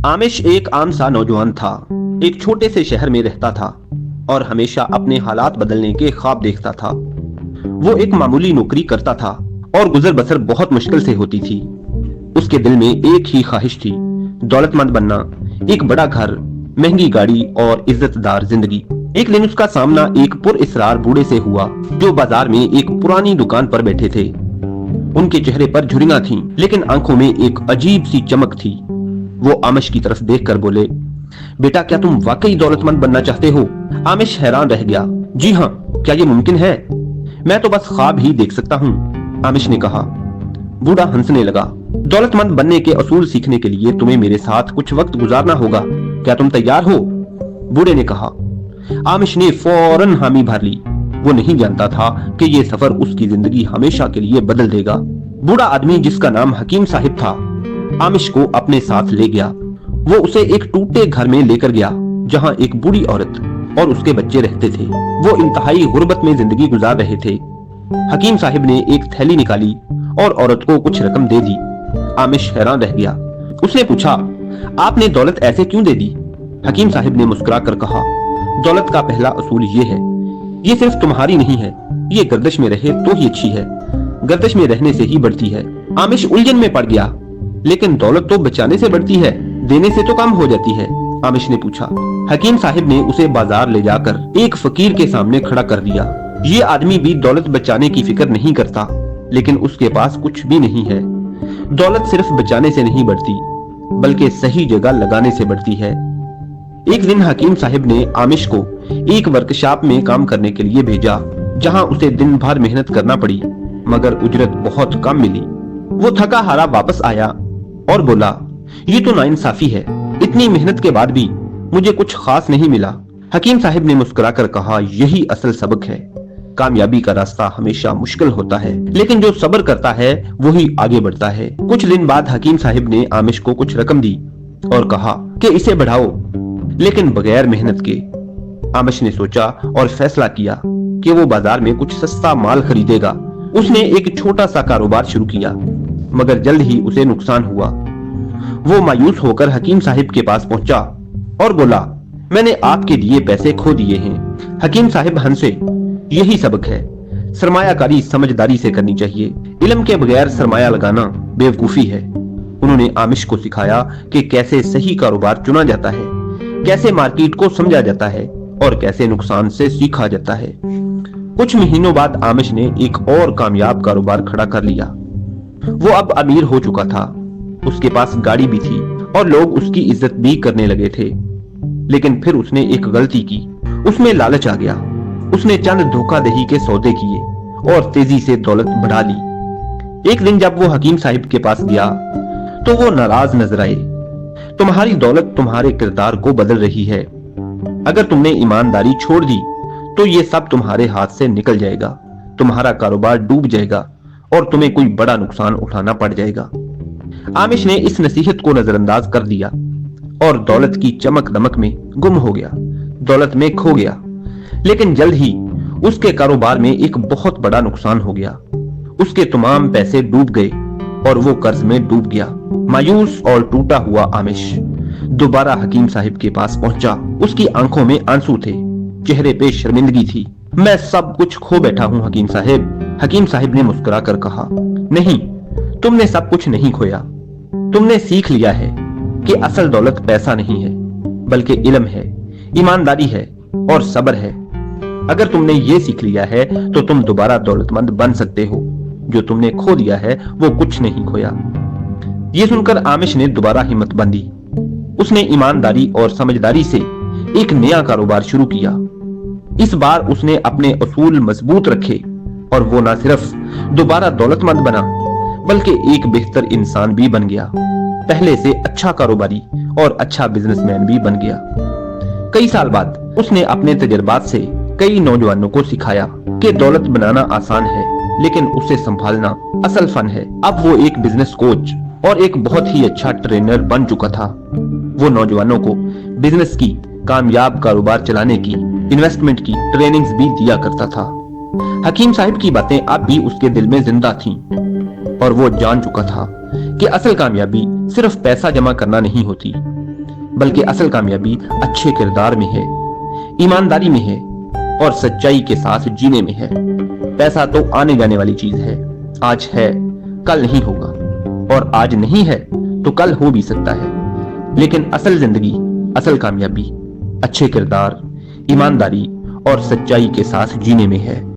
आमिश एक आम सा नौजवान था। एक छोटे से शहर में रहता था और हमेशा अपने हालात बदलने के ख्वाब देखता था। वो एक मामूली नौकरी करता था और गुजर बसर बहुत मुश्किल से होती थी। उसके दिल में एक ही ख्वाहिश थी, दौलतमंद बनना, एक बड़ा घर, महंगी गाड़ी और इज्जतदार जिंदगी। एक दिन उसका सामना एक पुरइसरार बूढ़े से हुआ जो बाजार में एक पुरानी दुकान पर बैठे थे। उनके चेहरे पर झुर्रियां थीं, लेकिन आंखों में एक अजीब सी चमक थी। वो आमिश की तरफ देखकर बोले, बेटा क्या तुम वाकई दौलतमंद बनना चाहते हो? आमिश हैरान रह गया। जी हाँ, क्या ये मुमकिन है? मैं तो बस ख्वाब ही देख सकता हूँ, आमिश ने कहा। बूढ़ा हंसने लगा। दौलतमंद बनने के असूल सीखने के लिए तुम्हें मेरे साथ कुछ वक्त गुजारना होगा, क्या तुम तैयार हो? बूढ़े ने कहा। आमिश ने फौरन हामी भर ली। वो नहीं जानता था कि ये सफर उसकी जिंदगी हमेशा के लिए बदल देगा। बूढ़ा आदमी जिसका नाम हकीम साहिब था, आमिश को अपने साथ ले गया। वो उसे एक टूटे घर में लेकर गया जहां एक बूढ़ी औरत और उसके बच्चे रहते थे। वो इंतहाई गुर्बत में जिंदगी गुजार रहे थे। हकीम साहिब ने एक थैली निकाली और औरत को कुछ रकम दे दी। आमिश हैरान रह गया। उसने पूछा, आपने दौलत ऐसे क्यों दे दी? हकीम साहिब ने मुस्कुराकर कहा, दौलत का पहला असूल ये है, ये सिर्फ तुम्हारी नहीं है, ये गर्दिश में रहे तो ही अच्छी है, गर्दिश में रहने से ही बढ़ती है। आमिश उलझन में पड़ गया। लेकिन दौलत तो बचाने से बढ़ती है, देने से तो कम हो जाती है, आमिश ने पूछा। हकीम साहिब ने उसे बाजार ले जाकर एक फकीर के सामने खड़ा कर दिया। ये आदमी भी दौलत बचाने की फिक्र नहीं करता, लेकिन उसके पास कुछ भी नहीं है। दौलत सिर्फ बचाने से नहीं बढ़ती, बल्कि सही जगह लगाने से बढ़ती है। एक दिन हकीम साहिब ने आमिश को एक वर्कशॉप में काम करने के लिए भेजा, जहां उसे दिन भर मेहनत करना पड़ी, मगर उजरत बहुत कम मिली। वो थका हारा वापस आया और बोला, ये तो नाइंसाफी है, इतनी मेहनत के बाद भी मुझे कुछ खास नहीं मिला। हकीम साहिब ने मुस्कुराकर कहा, यही असल सबक है। कामयाबी का रास्ता हमेशा मुश्किल होता है, लेकिन जो सब्र करता है वही आगे बढ़ता है। कुछ दिन बाद हकीम साहिब ने आमिश को कुछ रकम दी और कहा कि इसे बढ़ाओ, लेकिन बगैर मेहनत के। आमिश ने सोचा और फैसला किया कि वो बाजार में कुछ सस्ता माल खरीदेगा। उसने एक छोटा सा कारोबार शुरू किया, मगर जल्द ही उसे नुकसान हुआ। वो मायूस होकर हकीम साहिब के पास पहुंचा और बोला, मैंने आपके दिए पैसे खो दिए हैं। हकीम साहिब हंसे। यही सबक है, सरमायाकारी समझदारी से करनी चाहिए, इल्म के बगैर सरमाया लगाना बेवकूफी है। उन्होंने आमिश को सिखाया कि कैसे सही कारोबार चुना जाता है, कैसे मार्केट को समझा जाता है और कैसे नुकसान से सीखा जाता है। कुछ महीनों बाद आमिश ने एक और कामयाब कारोबार खड़ा कर लिया। वो अब अमीर हो चुका था, उसके पास गाड़ी भी थी और लोग उसकी इज्जत भी करने लगे थे। लेकिन फिर उसने एक गलती की, उसमें लालच आ गया। उसने चंद धोखाधड़ी के सौदे किए और तेजी से दौलत बढ़ा ली। एक दिन जब वो हकीम साहिब के पास गया तो वो नाराज नजर आए। तुम्हारी दौलत तुम्हारे किरदार को बदल रही है। अगर तुमने ईमानदारी छोड़ दी तो ये सब तुम्हारे हाथ से निकल जाएगा, तुम्हारा कारोबार डूब जाएगा और तुम्हें कोई बड़ा नुकसान उठाना पड़ जाएगा। आमिश ने इस नसीहत को नजरअंदाज कर दिया और दौलत की चमक दमक में गुम हो गया, दौलत में खो गया। लेकिन जल्द ही उसके कारोबार में एक बहुत बड़ा नुकसान हो गया। उसके तमाम पैसे डूब गए और वो कर्ज में डूब गया। मायूस और टूटा हुआ आमिश दोबारा हकीम साहिब के पास पहुंचा। उसकी आंखों में आंसू थे, चेहरे पे शर्मिंदगी थी। मैं सब कुछ खो बैठा हूँ हकीम साहिब। हकीम साहिब ने मुस्कुराकर कहा, नहीं, तुमने सब कुछ नहीं खोया। तुमने सीख लिया है कि असल दौलत पैसा नहीं है, बल्कि इल्म है, ईमानदारी है और सब्र है। अगर तुमने ये सीख लिया है तो तुम दोबारा दौलतमंद बन सकते हो। जो तुमने खो दिया है वो कुछ नहीं खोया। ये सुनकर आमिश ने दोबारा हिम्मत बांधी। उसने ईमानदारी और समझदारी से एक नया कारोबार शुरू किया। इस बार उसने अपने असूल मजबूत रखे और वो न सिर्फ दोबारा दौलतमंद बना, बल्कि एक बेहतर इंसान भी बन गया। पहले से अच्छा कारोबारी और अच्छा बिजनेसमैन भी बन गया। कई साल बाद उसने अपने तजुर्बात से कई नौजवानों को सिखाया कि दौलत बनाना आसान है, लेकिन उसे संभालना असल फन है। अब वो एक बिजनेस कोच और एक बहुत ही अच्छा ट्रेनर बन चुका था। वो नौजवानों को बिजनेस की, कामयाब कारोबार चलाने की, इन्वेस्टमेंट की ट्रेनिंग्स भी दिया करता था। हकीम साहिब की बातें अब भी उसके दिल में जिंदा थीं। और वो जान चुका था कि असल कामयाबी सिर्फ पैसा जमा करना नहीं होती, बल्कि असल कामयाबी अच्छे किरदार में है, ईमानदारी में है और सच्चाई के साथ जीने में है। पैसा तो आने जाने वाली चीज है, आज है कल नहीं होगा, और आज नहीं है तो कल हो भी सकता है। लेकिन असल जिंदगी, असल कामयाबी अच्छे किरदार, ईमानदारी और सच्चाई के साथ जीने में है।